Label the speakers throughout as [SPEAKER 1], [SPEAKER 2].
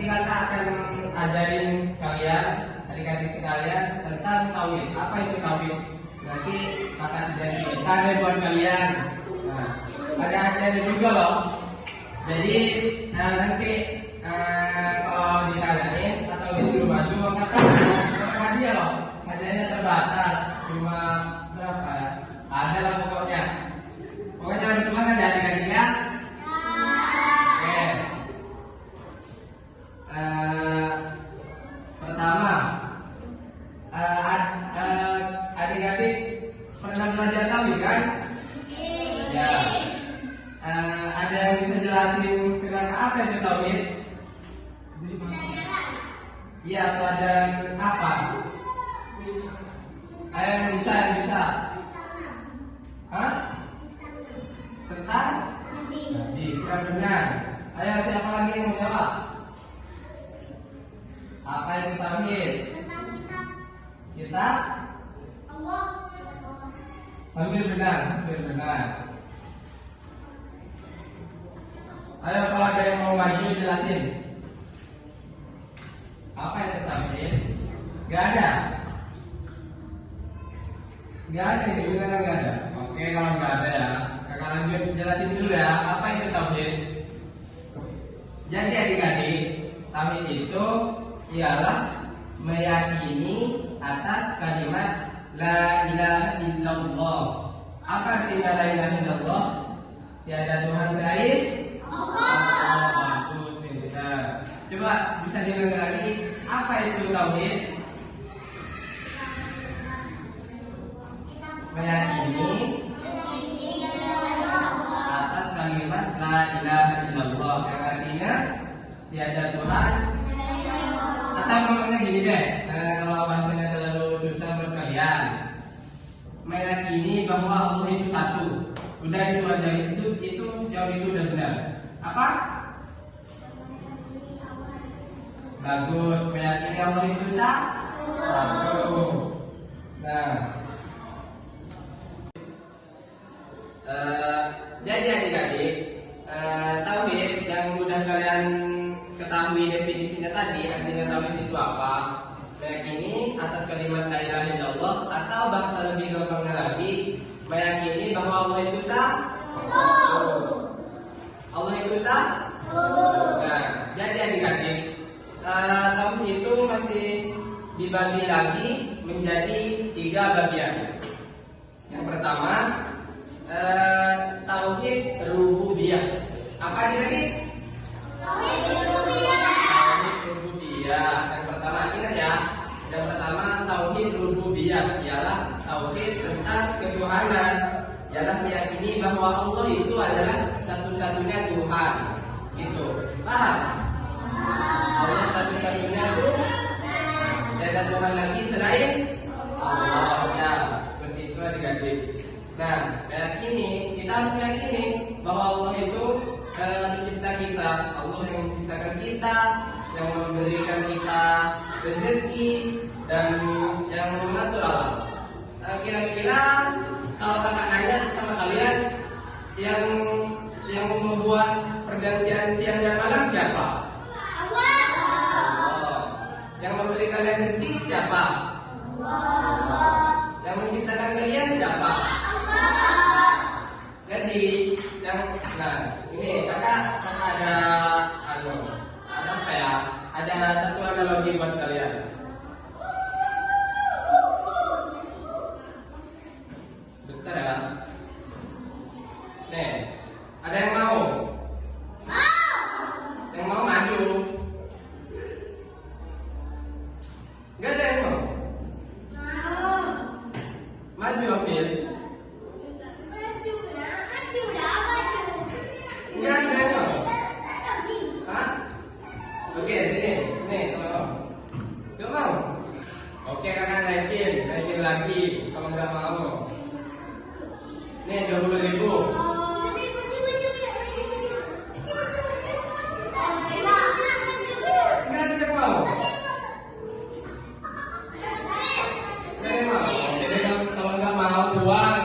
[SPEAKER 1] kakak akan ajarin kalian, adik-adik sekalian tentang tauhid. Apa itu tauhid? Nanti kakak sendiri tanya buat kalian. Nah, ada ajaran juga loh. Jadi nanti kalau ditanyain atau disuruh maju, kakak dapat hadiah loh. Hadiahnya terbatas, cuma berapa ya? Ada lah pokoknya. Pokoknya harus semangat ya adik-adik ya. Oke. Pertama, adik-adik pernah belajar tauhid kan? Ya. Ada yang bisa jelasin ke kakak apa itu tauhid? Iya, pelajaran apa? Ayo yang bisa. Hah? Tentang? Tadi, kurang benar. Ayo siapa lagi yang mau jawab? Apa itu tauhid? Kita? Hampir benar. Ayo kalau ada yang mau maju jelasin. Apa itu tauhid? Gak ada. Ini beneran gak ada. Oke, kalau gak ada ya, kakak lanjut jelasin dulu ya. Apa itu tauhid? Jadi adik-adik, tauhid itu ialah meyakini atas kalimat la ilaha illallah. Apa artinya la ilaha illallah? Tiada Tuhan selain Allah. Bagus, pintar. Coba bisa diulang lagi. Apa itu tauhid? Meyakini atas kalimat la ilaha illallah, yang artinya tiada Tuhan. Atau ngomongnya gini deh, kalau bahasanya terlalu susah buat kalian, meyakini bahwa Allah itu satu. Udah itu aja, itu jawab itu udah benar. Apa? Bagus, meyakini Allah itu satu. Nah, jadi adik-adik, tauhid yang mudah kalian ketahui definisinya tadi, artinya tauhid itu apa? Meyakini atas kalimat la ilaha illallah, atau bahasa lebih gampangnya lagi, meyakini bahwa Allah itu satu. Allah itu satu. Nah, jadi adik-adik, tauhid itu masih dibagi lagi menjadi 3 bagian. Yang pertama, tauhid rububiyah. Apa adik-adik? Tauhid rububiyah. Yang pertama, ingat ya. Yang pertama tauhid rububiyah ialah tauhid tentang ketuhanan, ialah meyakini bahwa Allah itu adalah satu-satunya Tuhan. Gitu. Paham? Allah satu-satunya Tuhan. Tidak ada Tuhan lagi selain Allah. Ya, seperti itu adik-adik. Nah, kita harus meyakini bahwa Allah itu pencipta kita, Allah yang menciptakan kita, yang memberikan kita rezeki dan yang mengatur alam. Kira-kira kalau kakak nanya sama kalian, yang membuat pergantian siang dan malam siapa? Allah. Yang memberi kalian rezeki siapa? Allah. Yang menciptakan kalian siapa? Jadi ini kakak ada apa ya? Ada satu analogi buat kalian. Bentar ya. Nih, ada yang mau? Yang mau maju? Gak ada yang mau? Maju, Apil. Oke, sini, tolong. Gak mau? Oke, kakak naikin lagi kalau nggak mau. Nih 20.000. Nggak ada yang mau. Saya mau. Jadi kalau nggak mau 2.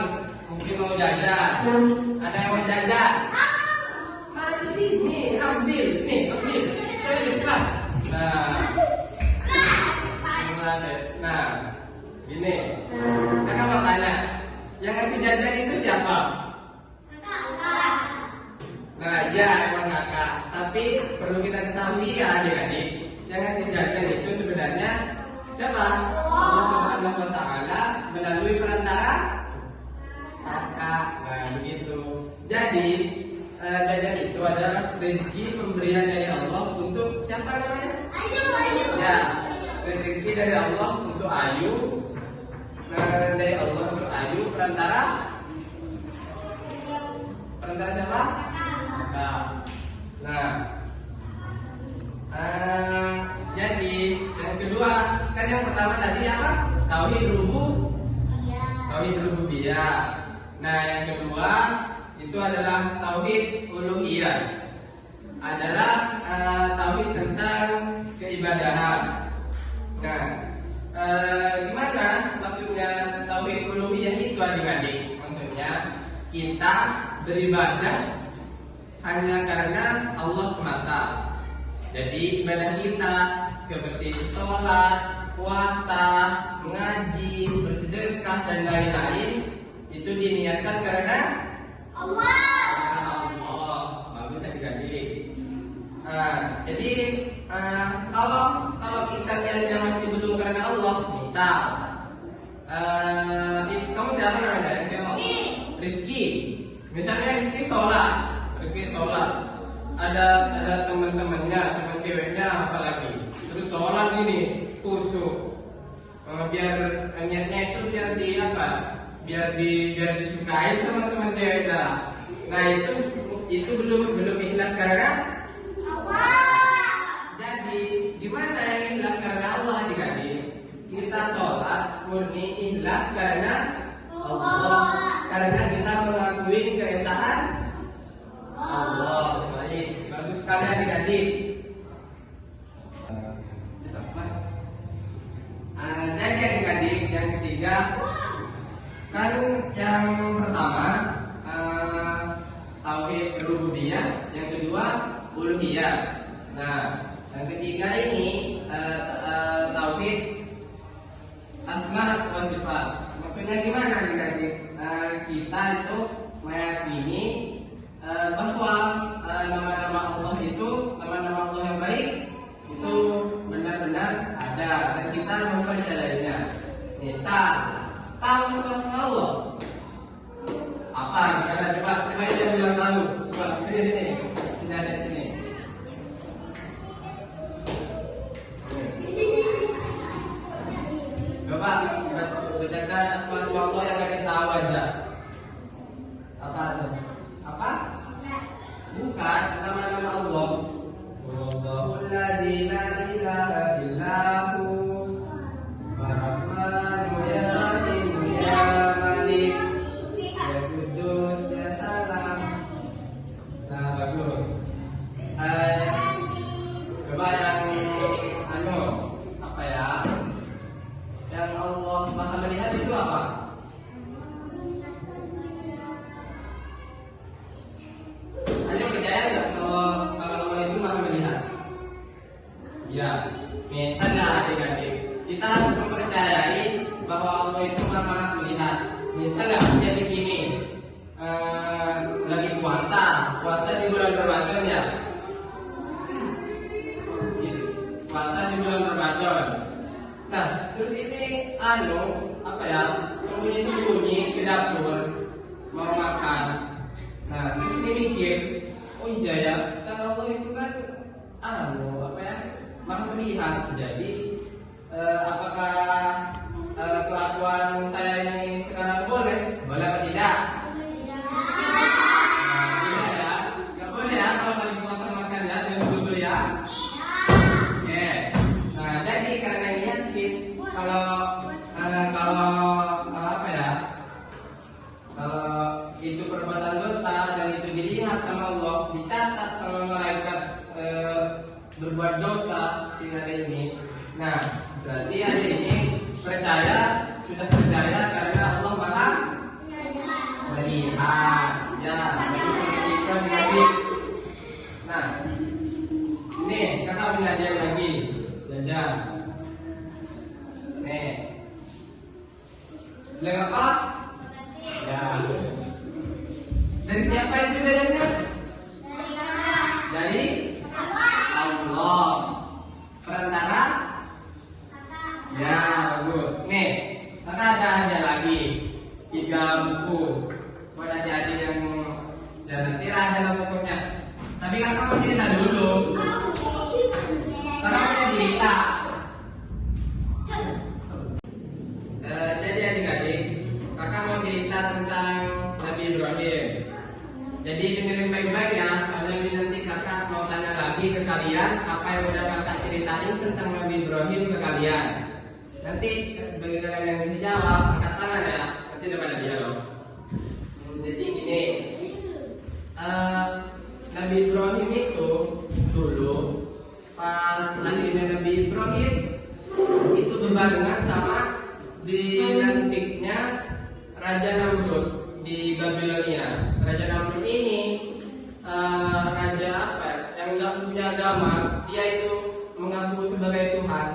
[SPEAKER 1] Gini, kakak mau tanya, yang ngasih jajan itu siapa?
[SPEAKER 2] Kakak.
[SPEAKER 1] Nah, ya emang kakak. Tapi perlu kita ketahui ya adik-adik, yang ngasih jajan itu sebenarnya siapa? Allah Subhanahu wa Ta'ala melalui perantara kakak. Nah, begitu. Jadi jajan itu adalah rezeki pemberian dari Allah untuk siapa namanya?
[SPEAKER 2] Ayu.
[SPEAKER 1] Ya, rezeki dari Allah untuk Ayu. Dari Allah untuk Ayu perantara siapa? Nah, jadi yang kedua kan yang pertama tadi apa? Tauhid rububiyah. Nah, yang kedua itu adalah tauhid uluhiyah. Adalah tauhid tentang keibadahan. Nah, gimana maksudnya tauhid uluhiyah itu adik-adik? Maksudnya kita beribadah hanya karena Allah semata. Jadi ibadah kita seperti sholat, puasa, mengaji, bersedekah dan lain-lain itu diniatkan karena
[SPEAKER 2] Allah.
[SPEAKER 1] Bagus adik-adik. Jadi kalau kita niatnya masih belum karena Allah, misal kamu siapa namanya? Rizky. Misalnya Rizky sholat. Ada teman-temannya, teman ceweknya apalagi. Terus sholat ini kusuk. Biar niatnya itu biar disukai sama teman ceweknya. Nah itu belum ikhlas karena Allah. Jadi gimana yang ikhlas karena Allah adik-adik? Kita sholat murni ikhlas karena Allah. Karena kita mengakui keesaan Allah. Baik, bagus sekali adik-adik. Jadi adik-adik yang ketiga kan yang pertama tauhid rububiyah, yang kedua uluhiyah. Nah, yang ketiga ini tauhid asma wa sifat. Maksudnya gimana adik-adik? Kita itu meyakini bahwa nama-nama Allah itu, nama-nama Allah yang baik itu benar-benar ada dan kita mempercayainya. Misal, tahu asma Allah apa? Coba yang bilang tahu. Coba sini, tidak ada sini. Coba bacakan asma Allah yang kalian tahu aja. Apa itu? Apa? Bukan nama-nama Allah. Allahul ladzi la ilaha illahu Ar-Rahmanu ya Rahim ya Malik ya Kudus ya Salam. Nah, bagus. Coba yang apa ya? Yang Allah Maha melihat itu apa? Ada percaya nggak kalau Allah itu Maha melihat? Ya, misalnya adik-adik, kita harus mempercayai bahwa Allah itu Maha melihat. Misalnya jadi gini, lagi puasa di bulan Ramadan ya. Puasa di bulan Ramadan. Nah, terus ini sembunyi-sembunyi ke dapur mau makan. Nah, terus ini mikir, oh iya ya, kalau Allah itu kan Maha melihat. Jadi apakah kelakuan saya ini sekarang boleh apa tidak? Tidak ya, nggak boleh ya kalau lagi puasa makan ya, jangan dulu ya. Oke. Nah, jadi karena ini yakin kalau itu perbuatan dosa dan itu dilihat sama Allah, dicatat sama malaikat berbuat dosa di hari ini. Nah, berarti hari ini sudah percaya karena Allah Maha melihat. Ya, jadi nah, ini kakak belajar lagi, jajan. Nih, Bilang apa? Ya. Dari siapa itu bedanya? Dari Allah. Perantara? Ya, bagus. Nih, kakak ada aja lagi 3 buku buat adik-adik yang nanti ada dalam pokoknya. Tapi kakak mau cerita dulu. Kakak mau cerita. Jadi adik-adik, kakak mau cerita tentang Nabi Ibrahim. Jadi dengerin baik-baik ya, soalnya ini nanti kakak mau tanya lagi ke kalian apa yang udah kakak ceritain tentang Nabi Ibrahim ke kalian. Nanti bagi kalian yang bisa jawab, angkat tangan ya. Nanti udah pada dialog. Jadi gini, Nabi Ibrahim itu dulu pas lahirnya Nabi Ibrahim itu berbarengan sama dilantiknya Raja Namrud di Babilonia. Raja Namrud ini raja apa? Yang nggak punya agama, dia itu mengaku sebagai Tuhan.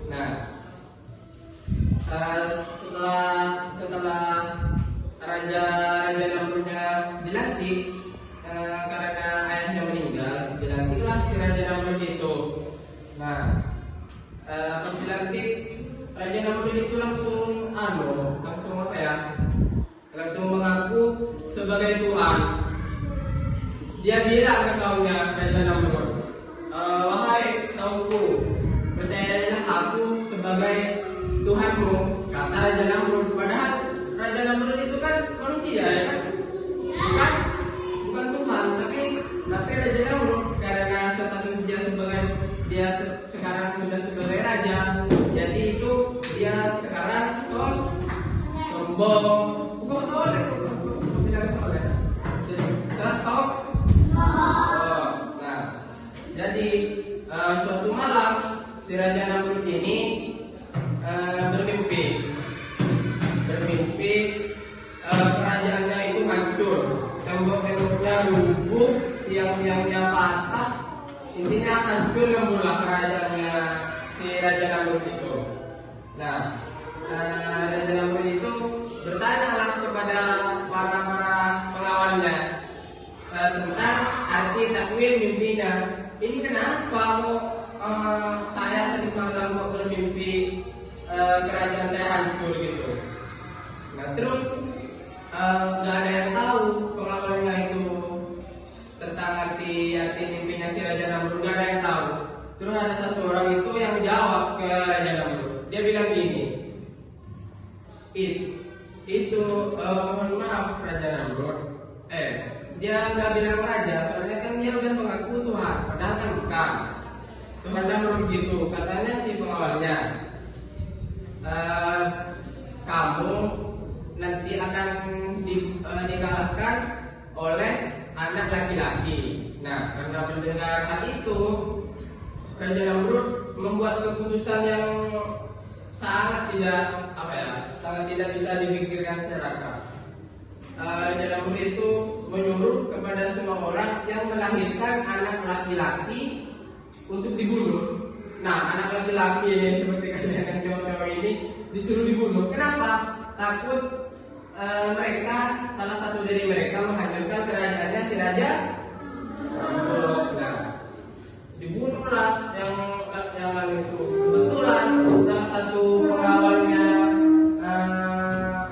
[SPEAKER 1] Nah, setelah Raja Namrudnya dilantik karena ayahnya meninggal, dilantiklah si Raja Namrud itu. Nah, pas dilantik Raja Namrud itu langsung apa ya? Langsung mengaku sebagai Tuhan. Dia bilang ke kaumnya Raja Namrud, wahai kaumku, percayalah aku sebagai Tuhanmu, kata Raja Namrud. Padahal Raja Namrud itu kan manusia, ya kan? Bukan Tuhan, tapi Raja Namrud karena status dia sekarang sudah sebagai raja, jadi itu dia sekarang sombong. Bukan soleh, tidak soleh. Nah, jadi suatu malam si Raja Namrud ini bermimpi kerajaannya itu hancur, tembok-temboknya rubuh, tiang-tiangnya patah, intinya hancur lemburlah kerajaannya si Raja Namrud itu. Nah, Raja Namrud itu bertanyalah kepada para pengawalnya tentang arti takwil mimpinya. Ini kenapa saya tadi malam mau bermimpi kerajaan saya hancur gitu. Nah terus nggak ada yang tahu pengawalnya itu tentang arti mimpinya si Raja Namrud, nggak ada yang tahu. Terus ada satu orang itu yang jawab ke Raja Namrud. Dia bilang gini, mohon maaf Raja Namrud. Dia nggak bilang raja, soalnya kan dia udah mengaku Tuhan, padahal kan bukan. Tuhan Namrud gitu, katanya si pengawalnya. Kamu nanti akan dikalahkan oleh anak laki-laki. Nah, karena mendengar hal itu, Raja Namrud membuat keputusan yang sangat tidak bisa dipikirkan secara akal. Raja Namrud itu menyuruh kepada semua orang yang melahirkan anak laki-laki untuk dibunuh. Nah, anak laki-laki ini seperti kalian yang cowok-cowok ini disuruh dibunuh. Kenapa? Takut salah satu dari mereka menghancurkan kerajaannya si Raja Namrud. Nah, dibunuhlah yang itu. Kebetulan salah satu pengawalnya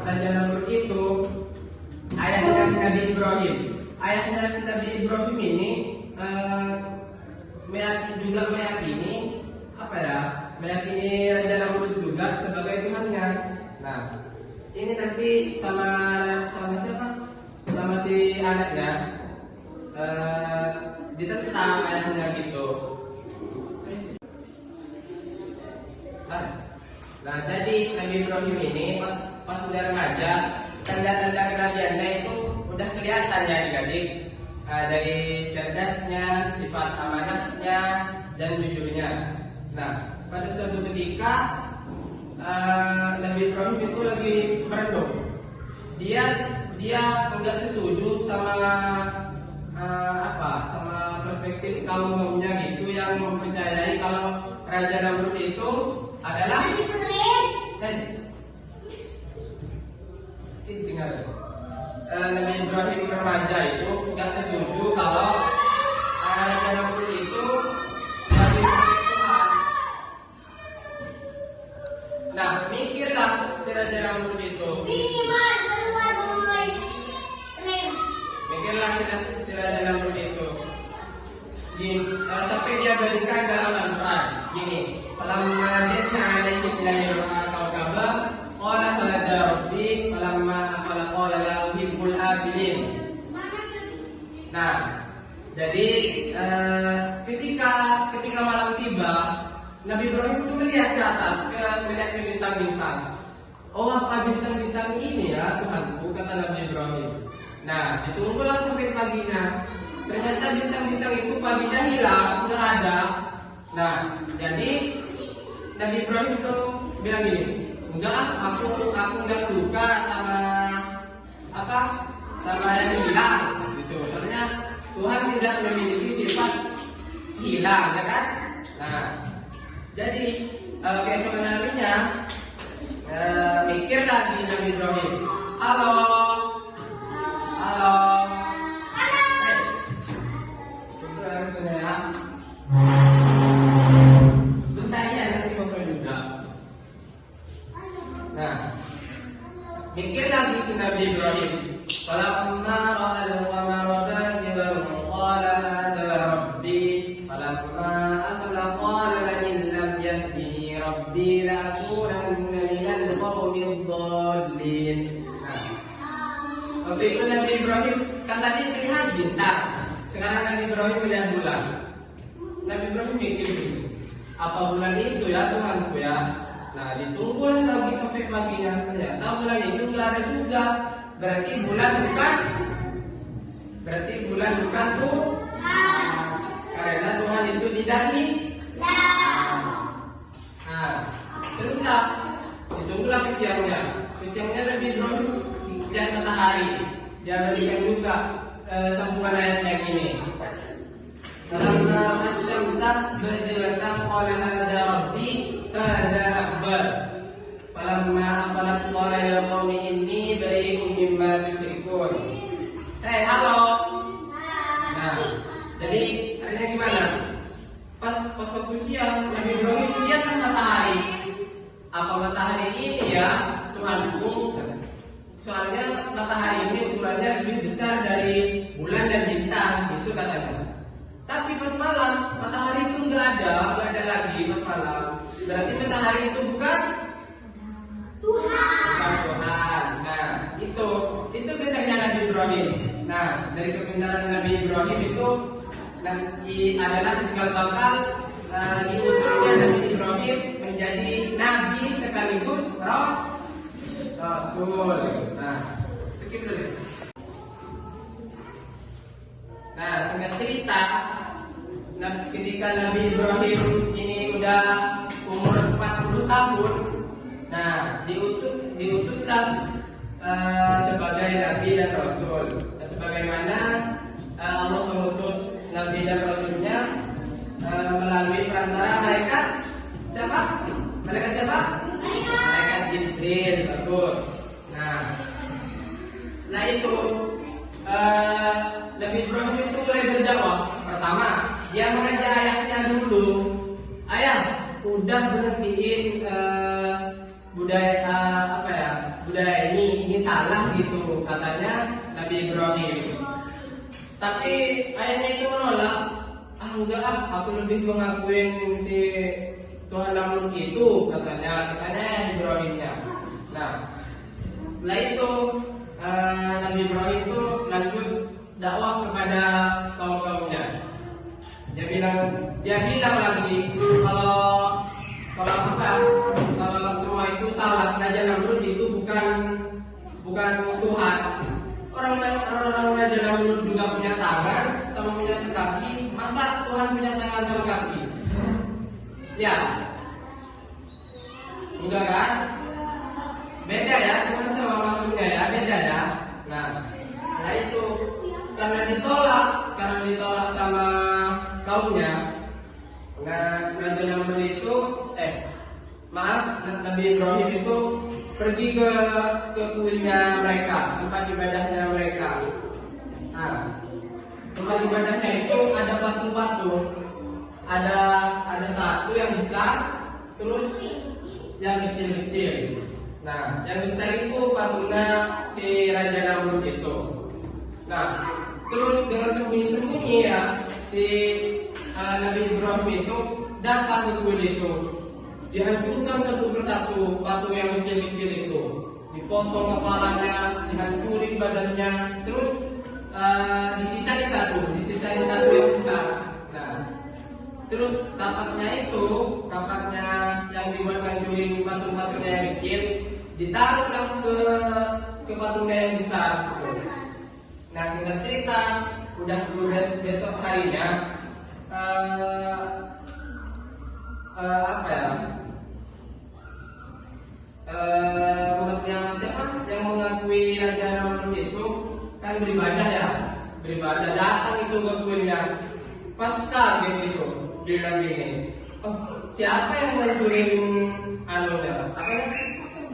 [SPEAKER 1] Raja Namrud itu ayahnya si Nabi Ibrahim. Ayahnya si Nabi Ibrahim ini meyakini Raja Namrud juga sebagai Tuhannya. Nah, ini nanti sama siapa? Sama si anaknya ditentang ayahnya gitu. Nah, jadi Nabi Ibrahim ini pas udah remaja, tanda-tanda kenabiannya itu udah kelihatan ya adik-adik. Dari cerdasnya, sifat amanahnya, dan jujurnya. Nah, pada suatu ketika Nabi Ibrahim itu lagi merenung. Dia enggak setuju sama perspektif kaumnya gitu yang mempercayai kalau Raja Namrud itu adalah dengar. Nabi Ibrahim remaja itu nggak setuju kalau Raja Namrud itu Nabi Tuhan. Nah, mikirlah si Raja Namrud itu. Mikirlah si Raja Namrud itu. Gini, sampai dia berikan dalam Al-Quran. Gini, falamma jatna alaihi bilayl al-kawkaba qala hadza rabbi falamma afala qala la uhibbul afilin. Nah, jadi ketika malam tiba, Nabi Ibrahim itu melihat ke atas, melihat ke bintang-bintang. Oh, apa bintang-bintang ini ya Tuhanku, kata Nabi Ibrahim. Nah, ditunggulah sampai paginya. Ternyata bintang-bintang itu paginya hilang, nggak ada. Nah, jadi Nabi Ibrahim itu bilang gini, enggak, aku nggak suka sama yang hilang, gitu. Soalnya Tuhan tidak memiliki sifat hilang, ya kan? Nah, jadi keesokan harinya mikir lagi Nabi Ibrahim, halo. Bentar ya, nanti ngobrol juga. Nah, mikir lagi si Nabi Ibrahim. Falamma ra'al qamara bazigan qala hadza rabbi falamma afala qala la in lam yahdini rabbi la akunanna minal qawmid dhalin. Waktu itu Nabi Ibrahim kan tadi melihat bintang. Sekarang Nabi Ibrahim melihat bulan. Nabi Ibrahim mikir gini, apa bulan itu ya Tuhanku ya? Nah, ditunggulah lagi sampai paginya. Ternyata bulan itu nggak ada juga. Berarti bulan bukan Tuhan. Karena Tuhan itu tidak hilang. Nah, teruslah ditunggulah ke siangnya. Ke siangnya Nabi Ibrahim lihat matahari. Dia berikan juga sambungan ayat kayak gini. Falamma asy-syamsa bazigatan qala hadza rabbi hadza akbar. Falamma afalat qala ya qaumi inni bari'un mimma tusyrikun. Halo. Nah, jadi artinya gimana? Pas waktu siang Nabi Ibrahim lihat matahari. Apa matahari ini ya Tuhanku? Soalnya matahari ini ukurannya lebih besar dari bulan dan bintang, itu katanya. Tapi pas malam matahari itu nggak ada lagi pas malam. Berarti matahari itu bukan Tuhan. Nah, itu pintarnya Nabi Ibrahim. Nah, dari kepintaran Nabi Ibrahim itu nanti adalah cikal bakal diutusnya Nabi Ibrahim menjadi nabi sekaligus Rasul. Nah, skip dulu. Nah, singkat cerita, ketika Nabi Ibrahim ini udah umur 40 tahun, nah diutuslah sebagai nabi dan rasul. Sebagaimana Allah mengutus nabi dan rasulnya melalui perantara malaikat siapa? Malaikat siapa? Malaikat Jibril. Bagus. Nah, setelah itu Nabi Ibrahim itu mulai berdakwah. Pertama, dia mengajak ayahnya dulu. Ayah, udah berhentiin budaya ini salah gitu katanya Nabi Ibrahim. Tapi ayahnya itu menolak. Enggak, aku lebih mengakuin si Tuhan Namrud itu katanya Ibrahimnya. Nah, setelah itu Nabi Ibrahim itu lanjut dakwah kepada kaum-kaumnya. Dia bilang lagi kalau semua itu salah, Raja Namrud itu bukan Tuhan. Orang Raja Namrud juga punya tangan sama punya kaki. Masa Tuhan punya tangan sama kaki? Ya, enggak kan? Beda ya, Tuhan sama makhluknya ya, beda ya. Nah itu karena ditolak sama kaumnya. Nah, Raja Namrud itu Nabi Ibrahim itu pergi ke kuilnya mereka, tempat ibadahnya mereka. Nah, tempat ibadahnya itu ada patung-patung. Ada satu yang besar, terus yang kecil-kecil. Nah, yang besar itu patungnya si Raja Namrud itu. Nah, terus dengan sembunyi-sembunyi ya, si Nabi Ibrahim itu datang ke kuil itu. Dihancurkan satu persatu patung yang kecil-kecil itu. Dipotong kepalanya, dihancurin badannya, terus disisain satu yang besar. Nah, terus tapaknya yang dibuat hancurin patung-patungnya yang kecil, ditaruhlah ke patungnya yang besar. Nah, singkat cerita, udah besok harinya umatnya siapa yang mengakui Raja Namrud itu kan beribadah datang itu ke kuilnya. Pas kaget itu bilang gini, oh siapa yang ngancurin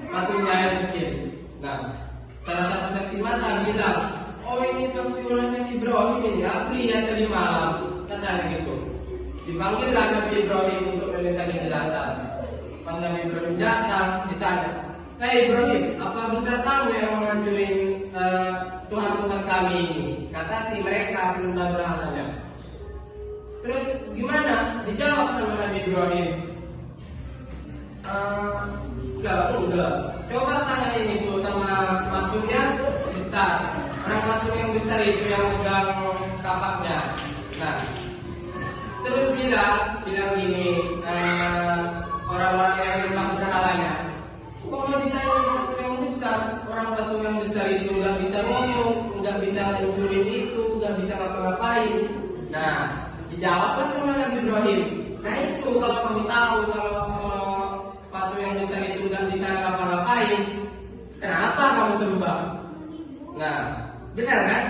[SPEAKER 1] patungnya yang kecil. Nah, salah satu saksi mata bilang, oh ini pasti ulahnya si Ibrahim ini, aku lihat tadi malam, katanya gitu. Dipanggillah Nabi Ibrahim untuk meminta penjelasan. Pas Nabi Ibrahim datang, ditanya, "Hei Ibrahim, apa benar kamu yang menghancurin Tuhan-Tuhan kami ini?" Kata si mereka penyembah berhalanya. Terus gimana? Dijawab sama Nabi Ibrahim. Enggak. Coba tanya ini tuh sama patung yang besar. Orang patung yang besar itu yang pegang kapaknya. Nah, terus bilang gini, orang-orang yang menyembah berhalanya, kok mau ditanya patung yang besar? Orang patung yang besar itu nggak bisa ngomong, nggak bisa ngancurin itu, nggak bisa ngapa-ngapain. Nah, dijawablah sama Nabi Ibrahim. Nah itu kalau kamu tahu kalau patung yang besar itu nggak bisa ngapa-ngapain, kenapa kamu sembah? Nah, benar kan?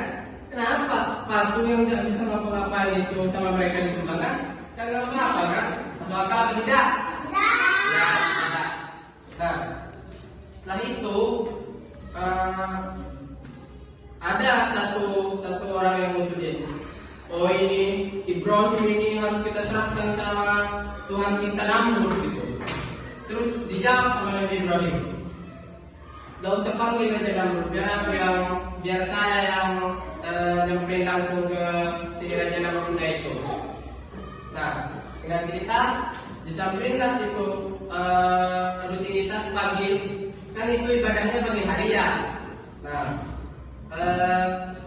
[SPEAKER 1] Kenapa patung yang nggak bisa ngapa-ngapain itu sama mereka disembah kan? Kan nggak apa-apa kan? Masuk akal atau tidak? Ya. Nah, setelah itu ada satu orang yang muslim. Oh ini Ibrahim ini harus kita serahkan sama Tuhan kita Namrud gitu. Terus dijawab sama Nabi Ibrahim, gak usah panggil Raja Namrud, biar saya yang nyamperin langsung ke si Raja Namrudnya itu. Nah, dengan kita disampaikanlah itu rutinitas pagi, kan itu ibadahnya pagi hari ya. Nah,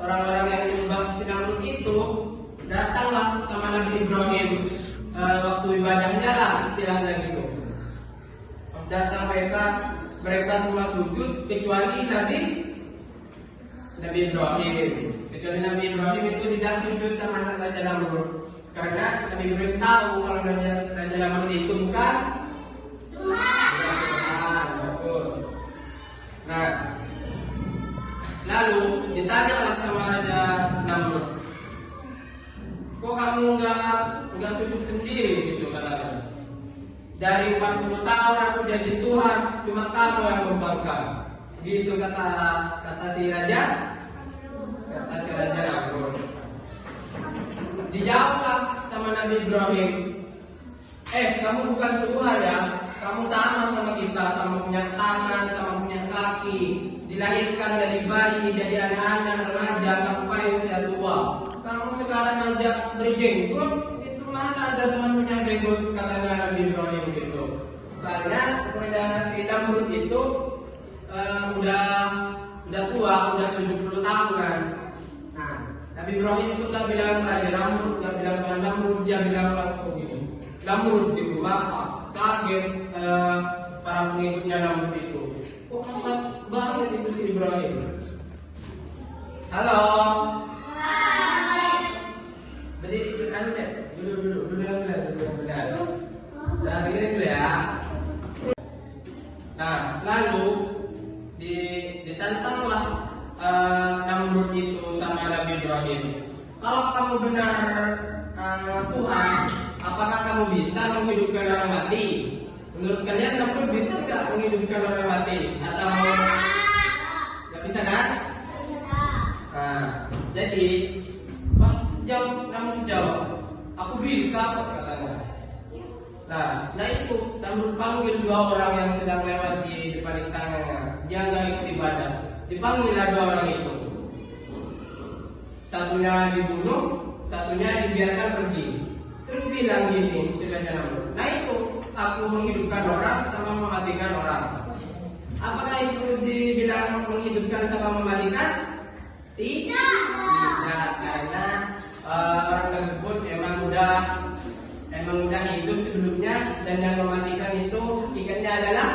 [SPEAKER 1] orang-orang yang menyembah si Namrud itu datanglah sama Nabi Ibrahim waktu ibadahnya lah istilahnya gitu. Pas datang mereka semua sujud kecuali Nabi Ibrahim. Kecuali Nabi Ibrahim itu tidak sujud sama Raja Namrud, karena Nabi Ibrahim tahu kalau Raja Namrud itu bukan Tuhan. Bagus. Nah, lalu ditanya sama Raja Namrud, kok kamu nggak sujud sendiri gitu katanya? Dari 40 tahun aku jadi Tuhan, cuma kamu yang membangkang. Gitu kata si Raja Namrud. Dijawablah sama Nabi Ibrahim, kamu bukan Tuhan ya? Kamu sama kita, sama punya tangan, sama punya kaki, dilahirkan dari bayi, jadi anak-anak, remaja, sampai usia tua. Kamu sekarang aja berjenggot, itu mana ada teman punya jenggot, katanya Nabi Ibrahim gitu. Karena punya si Namrud itu udah tua, udah 70 tahunan. Nah, Nabi Ibrahim itu gak bilang Raja Namrud, gak bilang Tuhan Namrud, dia bilang langsung gini, Namrud gitu, lapas, kaget para pengikutnya Namrud itu. Kok pas banget itu si Ibrahim? Halo. Jadi dulu yang benar. Nah, dengerin dulu ya. Nah, lalu ditantanglah Namrud itu sama Nabi Ibrahim. Kalau kamu benar Tuhan, apakah kamu bisa menghidupkan orang mati? Menurut kalian Namrud bisa nggak menghidupkan orang mati? Atau nggak bisa kan? Nah, jadi pas Namrud jawab, aku bisa kok katanya. Nah, setelah itu Namrud panggil dua orang yang sedang lewat di depan istananya. Dia nggak ikut ibadah. Dipanggillah dua orang itu. Satunya dibunuh, satunya dibiarkan pergi. Terus bilang gini, sudahnya Namrud. Nah itu, aku menghidupkan orang sama mematikan orang. Apakah itu dibilang menghidupkan sama mematikan? Tidak. Tidak, karena orang tersebut memang udah hidup sebelumnya, dan yang mematikan itu hakikatnya adalah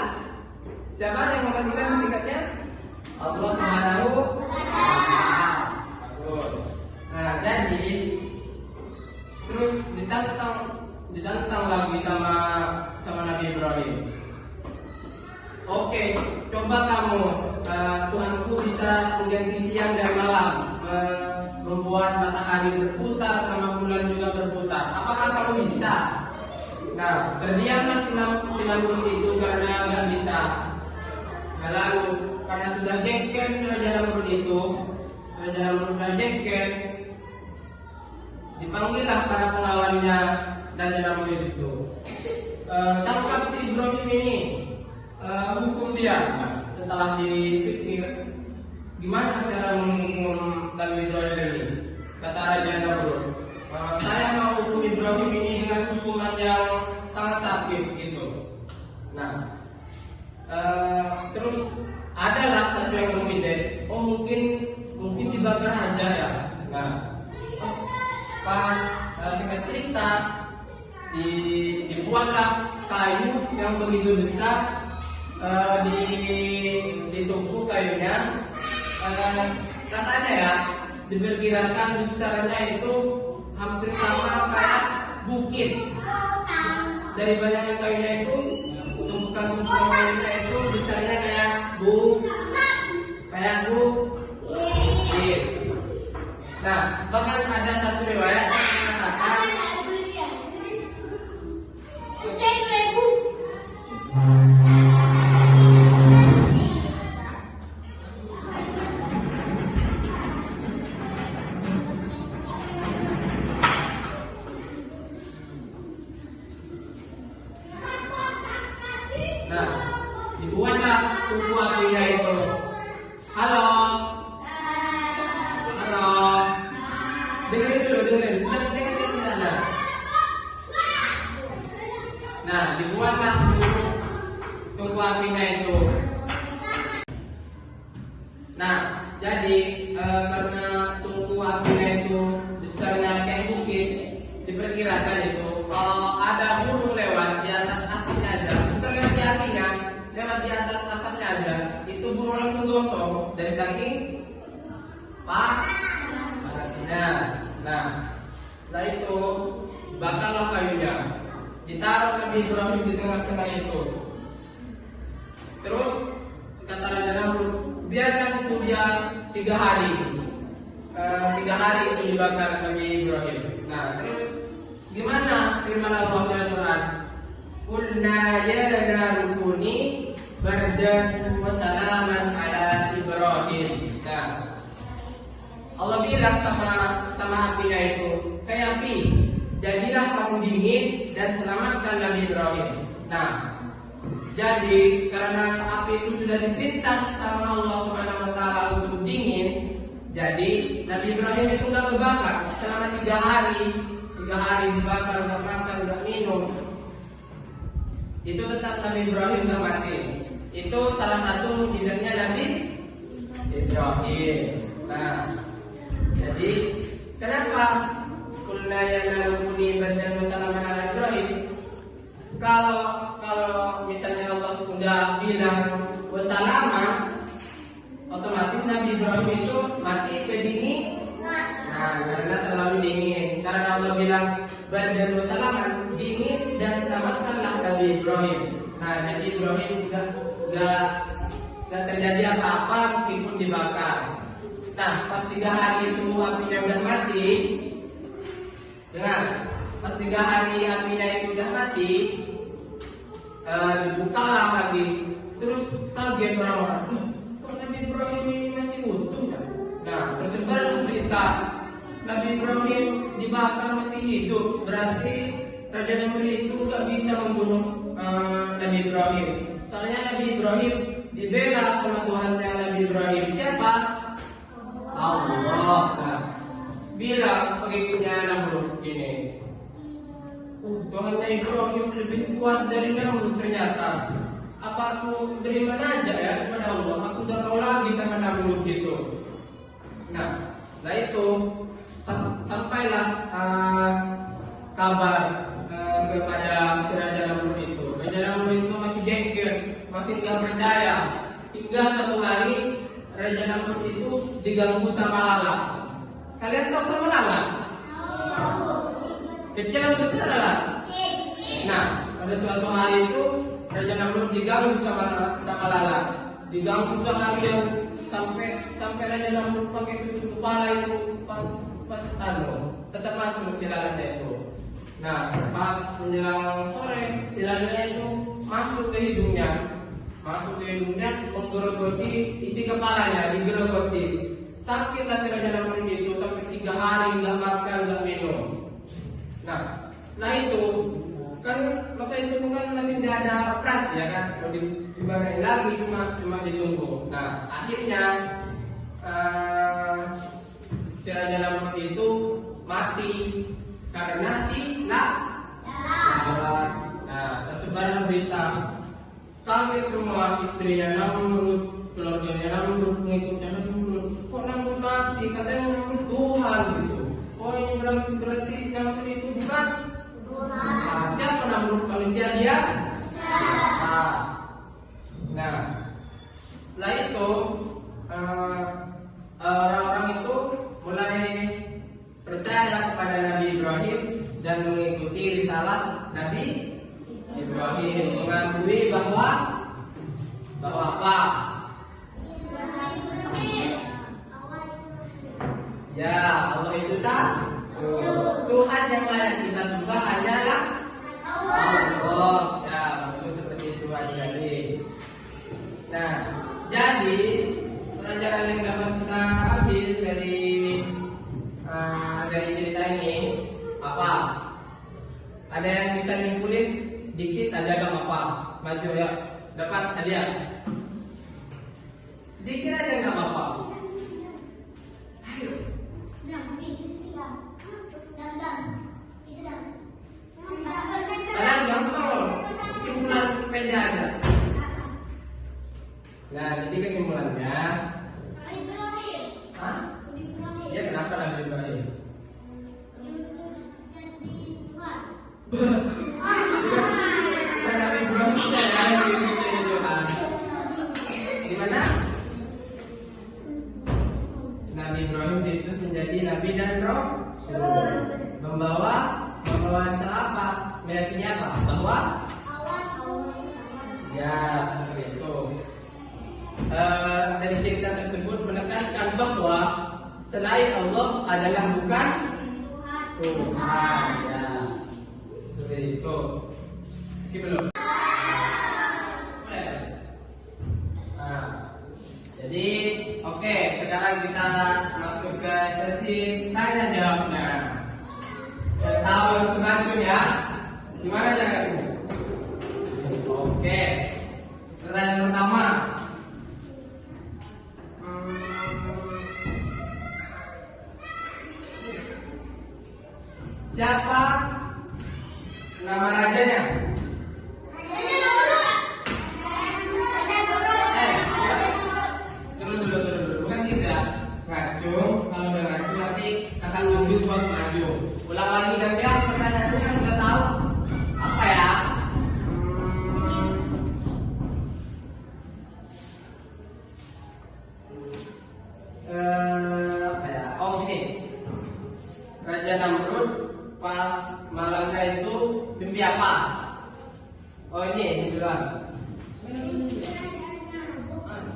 [SPEAKER 1] siapa yang mematikan hakikatnya? Allah Subhanahu wa Ta'ala. Nah, jadi terus ditantang lagi sama Nabi Ibrahim. Oke, coba kamu, Tuhanku bisa mengganti siang dan malam, membuat matahari berputar sama bulan juga berputar. Apakah kamu bisa? Nah, terdiamlah si Namrud itu karena nggak bisa. Nah, lalu karena sudah jengkel Raja Namrud itu, Raja Namrud sudah jengkel, dipanggillah para pengawalnya Raja Namrud itu. Tangkap si Ibrahim ini, hukum dia. Setelah dipikir, gimana cara menghukum Nabi Ibrahim ini? Kata Raja Namrud, saya mau hukum Ibrahim ini dengan hukuman yang sangat sakit gitu. Nah, terus adalah satu yang berpikir, oh mungkin dibakar aja ya. Nah, pas singkat cerita dibuatlah kayu yang begitu besar, ditumpuk kayunya. Katanya ya, diperkirakan besarnya itu hampir sama kayak bukit. Dari banyaknya kayunya itu, tumpukan kayunya itu besarnya kayak bukit. Nah, bahkan ada satu riwayat yang mengatakan dibuatlah tungku apinya itu. Halo, dengerin dulu, dengerin di sana. Nah, dibuatlah tungku apinya itu. Nah, jadi karena tungku apinya itu besarnya kayak bukit, diperkirakan itu kalau ada burung lewat di atas asapnya aja, bukan lewat di apinya, lewat di atas asapnya aja, itu burung langsung gosong dari saking panasnya. Nah, setelah itu bakarlah kayunya, ditaruh Nabi Ibrahim di tengah-tengah itu. Terus kata Raja Namrud, biarkan itu dia 3 hari. 3 hari itu dibakar Nabi Ibrahim. Nah, terus gimana firman Allah dalam Quran? Qulna ya narukuni bardan wa salaman ala Ibrahim. Nah, Allah bilang sama apinya itu, "Hei api, jadilah kamu dingin dan selamatkan Nabi Ibrahim." Nah, jadi karena api itu sudah diperintah sama Allah Subhanahu wa Ta'ala untuk dingin, jadi Nabi Ibrahim itu nggak kebakar selama 3 hari. 3 hari dibakar, nggak makan, nggak minum. Itu tetap Nabi Ibrahim nggak mati. Itu salah satu mukjizatnya Nabi Ibrahim. Nah, jadi kenapa qulna ya narukuni bardan wa salaman ala Ibrahim? Kalau misalnya Allah udah bilang wassalaman, otomatis Nabi Ibrahim itu mati kedingin. Nah, karena terlalu dingin. Karena Allah bilang bardan wa salaman, dingin dan selamatkanlah Nabi Ibrahim. Nah, Nabi Ibrahim gak terjadi apa-apa meskipun dibakar. Nah, pas 3 hari itu apinya udah mati. Dengar, pas 3 hari apinya itu udah mati, dibukalah lagi. Terus kaget orang-orang, kok Nabi Ibrahim ini masih utuh ya? Nah, tersebar berita Nabi Ibrahim dibakar masih hidup. Berarti Raja Namrud itu nggak bisa membunuh Nabi Ibrahim. Soalnya Nabi Ibrahim dibela sama Tuhannya Nabi Ibrahim. Siapa? Allah. Nah, bilang pengikutnya Namrud ini, Tuhannya Ibrahim lebih kuat dari Namrud ternyata. Apa aku beriman aja ya kepada Allah? Aku udah mau lagi sama Namrud gitu. Nah, setelah itu sampailah kabar kepada si Raja Namrud itu. Raja Namrud itu masih jengkel, masih nggak percaya. Hingga suatu hari Raja Namrud itu diganggu sama lalat. Kalian tahu sama lalat? Kecil atau besar lalat? Nah, pada suatu hari itu Raja Namrud diganggu sama lalat. Diganggu seharian sampai Raja Namrud pakai tutup kepala itu tetap masuk si lalatnya itu. Nah, pas menjelang sore si lalatnya itu masuk ke hidungnya, menggerogoti isi kepalanya, digerogoti. Sakitlah si Raja Namrud itu sampai 3 hari nggak makan, nggak minum. Nah, setelah itu kan masa itu kan masih tidak ada operasi ya kan, mau dibagain lagi cuma ditunggu. Nah, akhirnya si Raja Namrud itu mati karena si lalat. Nah, tersebar berita, kaget semua istrinya Namrud, keluarganya Namrud, pengikutnya Namrud. Kok Namrud mati? Katanya Namrud Tuhan gitu. Oh, ini berarti Namrud itu bukan Tuhan. Siapa Namrud? Manusia dia? Nah, setelah itu orang-orang itu mulai percaya kepada Nabi Ibrahim dan mengikuti risalah Nabi Ibrahim, mengakui bahwa apa? Ya, Allah itu satu. Tuhan yang layak kita sembah hanyalah Allah. Ya, itu seperti itu adik-adik. Nah, jadi pelajaran yang dapat kita ambil dari cerita ini apa? Ada yang bisa nyimpulin dikit aja gak apa-apa. Maju ya, dapat hadiah. Sedikit aja gak apa-apa. Ayo. Kalian gampang, kesimpulan pendek aja. Nah, jadi kesimpulannya. Hah? Ya, kenapa Nabi Ibrahim? Nabi Ibrahim jadi Tuhan. Gimana? Nabi Ibrahim diutus menjadi nabi dan rasul, membawa risalah apa? Meyakini apa? Bahwa ya, seperti itu. Dari cerita tersebut menekankan bahwa selain Allah adalah bukan Tuhan. Ya, seperti itu. Skip belum? Jadi, oke, sekarang kita masuk ke sesi tanya jawabnya. Tahu sunatun ya? Gimana caranya? Oke, pertanyaan pertama. Siapa nama rajanya? Dulu. Bukan tidak. Ngacung. Kalau udah ngacung nanti akan nunjuk buat maju. Ulang lagi dan ya pertanyaannya kan udah tahu. Apa ya? Apa ya? Oh gini. Raja Namrud pas malamnya itu mimpi apa? Oh ini duluan.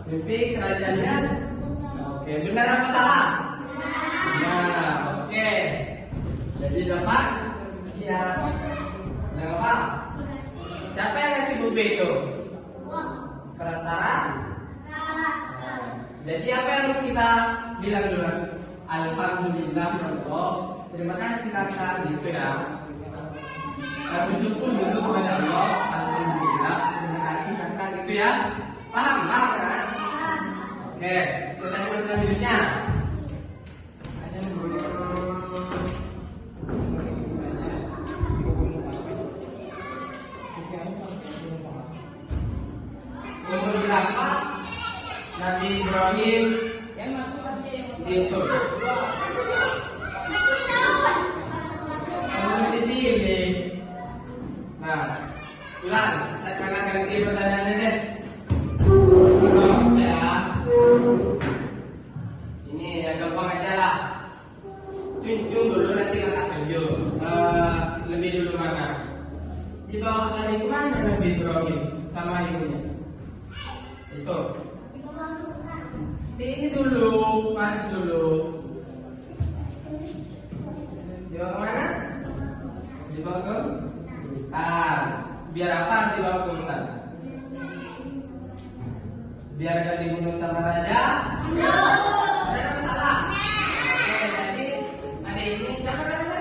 [SPEAKER 1] Mimpi kerajaannya. Oke, benar apa salah? Nah, oke. Jadi dapat? Iya. Nah, apa? Siapa yang ngasih bube itu? Perantara. Jadi apa yang harus kita bilang dulu? Alhamdulillah Allah. Terima kasih kakak gitu ya. Bersyukur dulu kepada Allah. Alhamdulillah. Terima kasih kakak gitu ya. Paham kan? Oke, kita terus selanjutnya. Umur berapa Nabi Ibrahim itu? Ini. Nah, ulang. Saya kakak ganti pertanyaannya deh. Ya. Ini yang gampang aja lah. Tunjuk dulu nanti kakak tunjuk. Lebih dulu mana? Dibawa dari mana Nabi Ibrahim sama ibunya? Itu. Sini dulu, mari dulu. Dibawa kemana? Dibawa ke hutan. Biar apa dibawa ke hutan? Biar gak dibunuh sama raja? Ada masalah? Oke, jadi ada ini siapa namanya?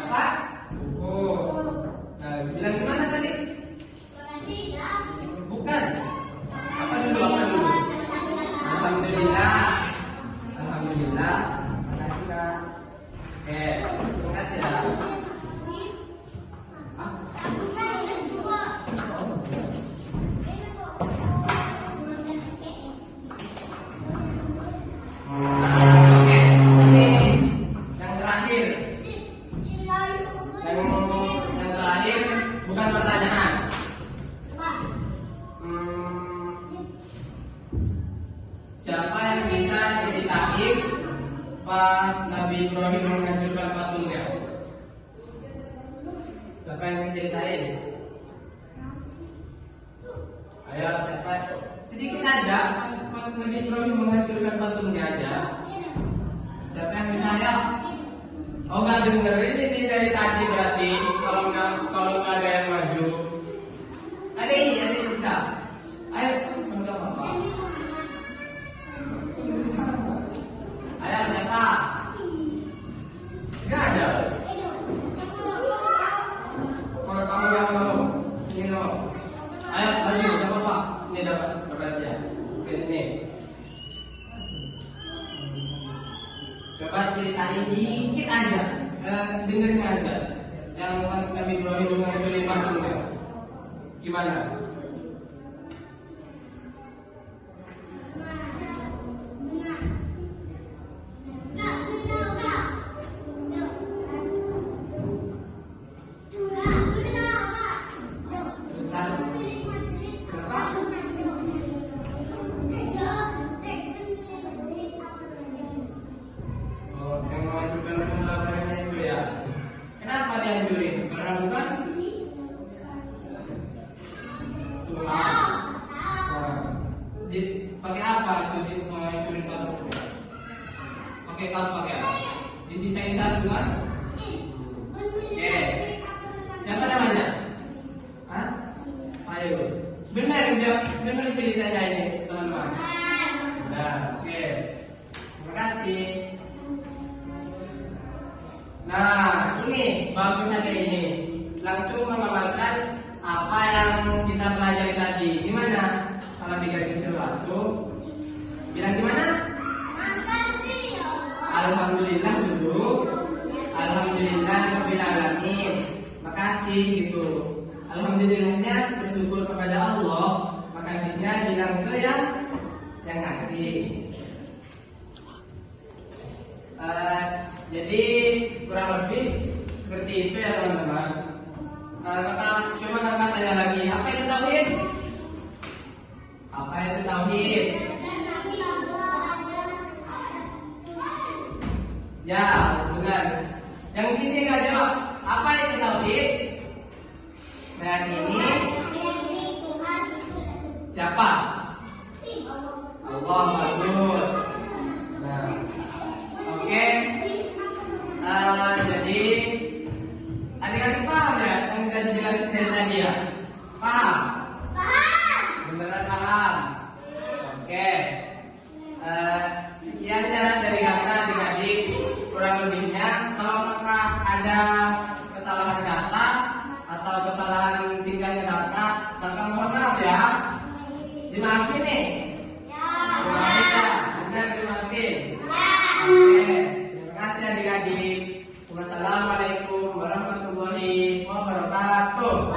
[SPEAKER 1] Apa? Oh. Nah, bilang gimana tadi? Bukan. Apa dulu? Alhamdulillah. Alhamdulillah. Makasih kak. Oke, terima kasih ya. Bukan pertanyaan. Siapa yang bisa jadi taib pas Nabi Ibrahim menghancurkan patungnya? Siapa yang bisa jadi taib? Ayo, siapa? Sedikit aja, pas Nabi Ibrahim menghancurkan patungnya aja. Siapa yang bisa ya? Oh, nggak dengerin ini dari tadi berarti. Kalau nggak ada yang maju. Ada yang bisa. Ayo, enggak apa-apa. Ayo siapa? Nggak ada. Kalau kamu nggak mau, ini loh. Ayo maju, nggak apa-apa. Ini dapat dia. Oke sini. Coba ceritain dikit aja, sedengerin aja. Yang pas Nabi Ibrahim menghancurin patungnya, gimana? Kenapa dihancurin? Karena bukan Tuhan. Pakai apa itu menghancurin patungnya? Pakai apa? Disisain satu kan? Oke. Siapa namanya? Hah? Ayo. Benar ceritanya ini, teman-teman. Nah, oke. Terima kasih. Nah, ini bagus aja ini. Langsung mengamalkan apa yang kita pelajari tadi. Gimana? Kalau dikasih sesuatu, bilang gimana?
[SPEAKER 2] Makasih ya Allah.
[SPEAKER 1] Alhamdulillah dulu. Alhamdulillah rabbil alamin. Makasih gitu. Alhamdulillahnya bersyukur kepada Allah. Makasihnya bilang ke yang ngasih. Jadi kurang lebih seperti itu ya teman-teman. Coba kakak tanya lagi, apa itu tauhid? Apa itu tauhid? Ya, bukan. Yang sini nggak jawab. Apa itu tauhid? Nah ini siapa? Allah, bagus. Nah, oke. Jadi adik-adik paham ya yang tadi dijelasin tadi ya? Dimaafin nih?
[SPEAKER 2] Ya.
[SPEAKER 1] Dimaafin ya? Benar dimaafin?
[SPEAKER 2] Ya.
[SPEAKER 1] Oke, terima kasih adik-adik. Wassalamualaikum warahmatullahi wabarakatuh.